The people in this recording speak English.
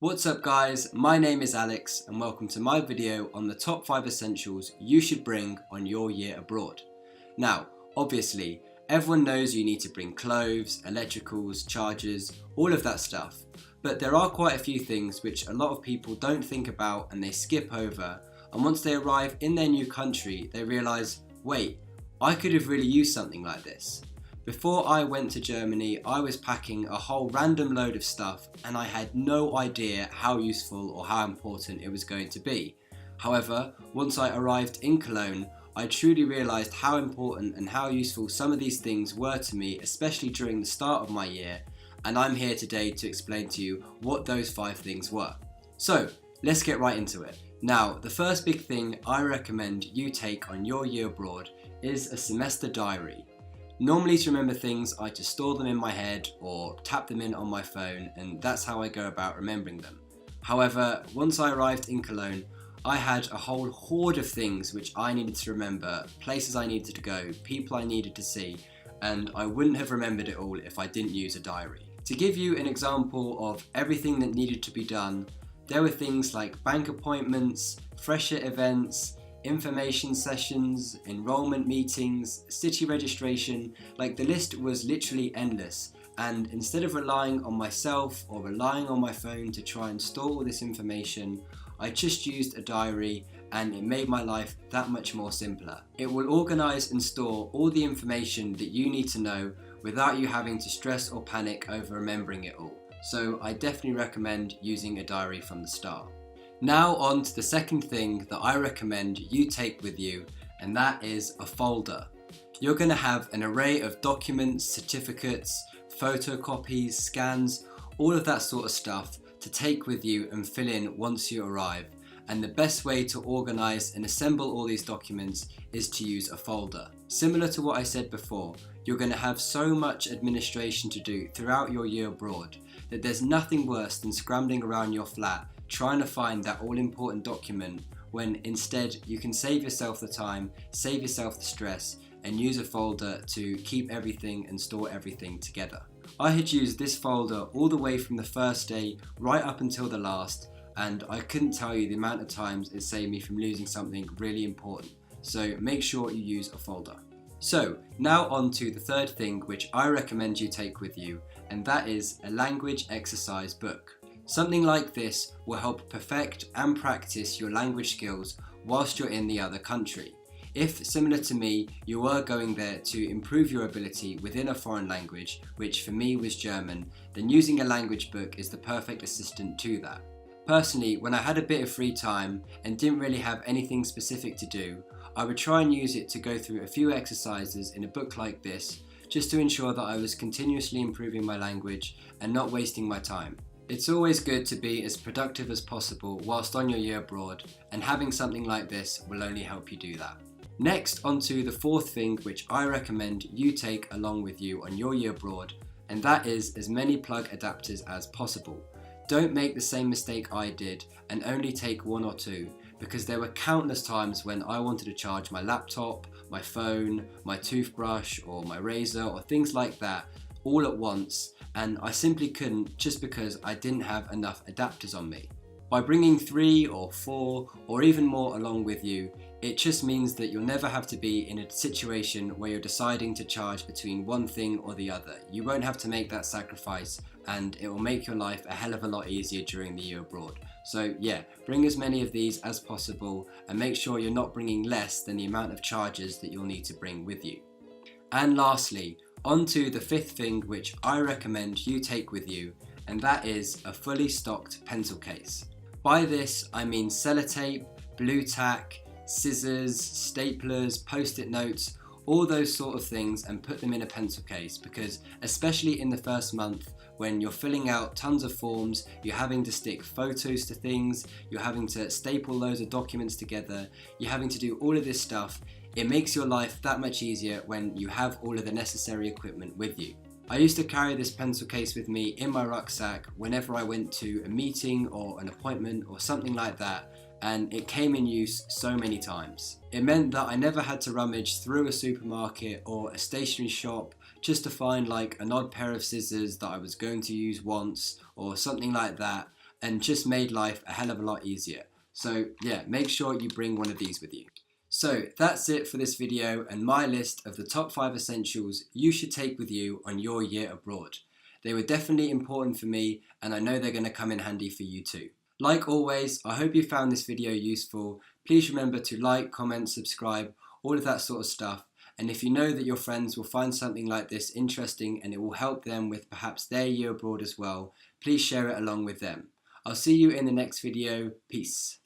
What's up guys, my name is Alex and welcome to my video on the top 5 essentials you should bring on your year abroad. Now, obviously, everyone knows you need to bring clothes, electricals, chargers, all of that stuff. But there are quite a few things which a lot of people don't think about and they skip over, and once they arrive in their new country, they realise, wait, I could have really used something like this. Before I went to Germany, I was packing a whole random load of stuff and I had no idea how useful or how important it was going to be. However, once I arrived in Cologne, I truly realised how important and how useful some of these things were to me, especially during the start of my year, and I'm here today to explain to you what those 5 things were. So, let's get right into it. Now, the first big thing I recommend you take on your year abroad is a semester diary. Normally to remember things, I just store them in my head or tap them in on my phone, and that's how I go about remembering them. However, once I arrived in Cologne, I had a whole horde of things which I needed to remember, places I needed to go, people I needed to see, and I wouldn't have remembered it all if I didn't use a diary. To give you an example of everything that needed to be done, there were things like bank appointments, fresher events, information sessions, enrollment meetings, city registration, like the list was literally endless. And instead of relying on myself or relying on my phone to try and store all this information, I just used a diary and it made my life that much more simpler. It will organise and store all the information that you need to know without you having to stress or panic over remembering it all. So I definitely recommend using a diary from the start. Now on to the second thing that I recommend you take with you, and that is a folder. You're going to have an array of documents, certificates, photocopies, scans, all of that sort of stuff to take with you and fill in once you arrive. And the best way to organise and assemble all these documents is to use a folder. Similar to what I said before, you're going to have so much administration to do throughout your year abroad that there's nothing worse than scrambling around your flat trying to find that all-important document when instead you can save yourself the time, save yourself the stress, and use a folder to keep everything and store everything together. I had used this folder all the way from the first day right up until the last, and I couldn't tell you the amount of times it saved me from losing something really important. So make sure you use a folder. So now on to the third thing which I recommend you take with you, and that is a language exercise book. Something like this will help perfect and practice your language skills whilst you're in the other country. If, similar to me, you were going there to improve your ability within a foreign language, which for me was German, then using a language book is the perfect assistant to that. Personally, when I had a bit of free time and didn't really have anything specific to do, I would try and use it to go through a few exercises in a book like this, just to ensure that I was continuously improving my language and not wasting my time. It's always good to be as productive as possible whilst on your year abroad, and having something like this will only help you do that. Next, onto the fourth thing which I recommend you take along with you on your year abroad, and that is as many plug adapters as possible. Don't make the same mistake I did and only take 1 or 2, because there were countless times when I wanted to charge my laptop, my phone, my toothbrush or my razor or things like that all at once, and I simply couldn't just because I didn't have enough adapters on me. By bringing 3 or 4 or even more along with you, it just means that you'll never have to be in a situation where you're deciding to charge between one thing or the other. You won't have to make that sacrifice, and it will make your life a hell of a lot easier during the year abroad. So yeah, bring as many of these as possible and make sure you're not bringing less than the amount of chargers that you'll need to bring with you. And lastly, on to the fifth thing which I recommend you take with you, and that is a fully stocked pencil case. By this I mean sellotape, blue tack, scissors, staplers, post-it notes, all those sort of things, and put them in a pencil case, because especially in the first month when you're filling out tons of forms, you're having to stick photos to things, you're having to staple loads of documents together, you're having to do all of this stuff. It makes your life that much easier when you have all of the necessary equipment with you. I used to carry this pencil case with me in my rucksack whenever I went to a meeting or an appointment or something like that, and it came in use so many times. It meant that I never had to rummage through a supermarket or a stationery shop just to find like an odd pair of scissors that I was going to use once or something like that, and just made life a hell of a lot easier. So yeah, make sure you bring one of these with you. So that's it for this video and my list of the top 5 essentials you should take with you on your year abroad. They were definitely important for me, and I know they're going to come in handy for you too. Like always, I hope you found this video useful. Please remember to like, comment, subscribe, all of that sort of stuff. And if you know that your friends will find something like this interesting and it will help them with perhaps their year abroad as well, please share it along with them. I'll see you in the next video. Peace.